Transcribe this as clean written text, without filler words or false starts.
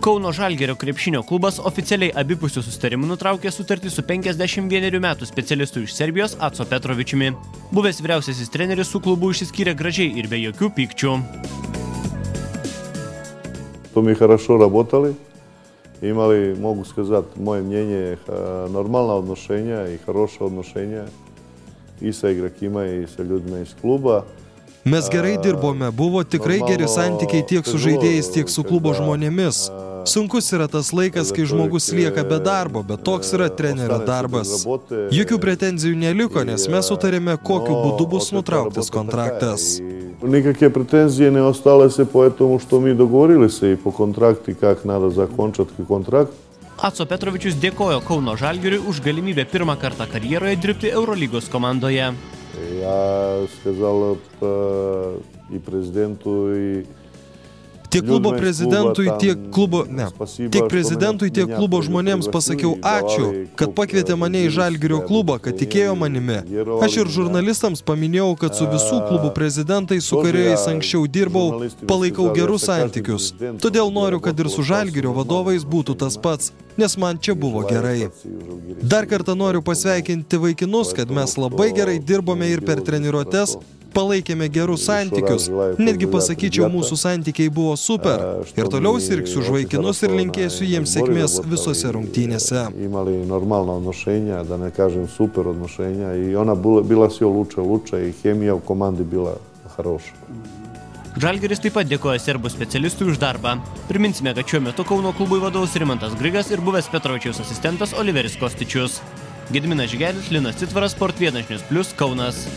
Kauno Žalgirio krepšinio klubas oficialiai abipusių sustarimų nutraukė sutartį su 51 metų specialistu iš Serbijos Aco Petrovičiumi. Buvęs vyriausiasis treneris su klubu išsiskyrė gražiai ir be jokių pykčių. Mi хорошо работали, имали, могу сказать, мое мнение, нормальное отношение и хорошее отношение и с игроками, и с людьми из клуба. Mes gerai dirbome, buvo tikrai geri santykiai tiek su žaidėjais, tiek su klubo žmonėmis. Sunkus yra tas laikas, kai žmogus lieka be darbo, bet toks yra trenerio darbas. Jokių pretenzijų neliko, nes mes sutarėme, kokiu būdu bus nutrauktas kontraktas. Никакие претензии не осталось, поэтому что мы договорились и по контракту, как надо закончить контракт. Aco Petrovičius dėkojo Kauno Žalgiriui už galimybę pirmą kartą karjeroje dirbti Eurolygos komandoje. Я сказал и президенту, и Tiek klubo prezidentui, tiek klubo žmonėms pasakiau ačiū, kad pakvietė mane į Žalgirio klubą, kad tikėjo manimi. Aš ir žurnalistams paminėjau, kad su visų klubų prezidentai, su kuriais anksčiau dirbau, palaikau gerus santykius. Todėl noriu, kad ir su Žalgirio vadovais būtų tas pats, nes man čia buvo gerai. Dar kartą noriu pasveikinti vaikinus, kad mes labai gerai dirbome ir per treniruotes, palaikėme gerus santykius. Netgi pasakyčiau, mūsų santykiai buvo super. Ir toliau sirgsiu už vaikinus ir linkėsiu jiems sėkmės visose rungtynėse. Imali normalno odnošenja, da ne kažem super odnošenja. I ona bila sve luče i hemija u komandi bila хороша. Žalgiris taip pat dėkoja serbų specialistui už darbą. Priminsime, kad šiuo metu Kauno klubui vadovaus Rimantas Grigas ir buvęs Petrovičiaus asistentas Oliveris Kostičius. Gediminas Žigelis, Linas Citvaras, Sport 1+, Kaunas.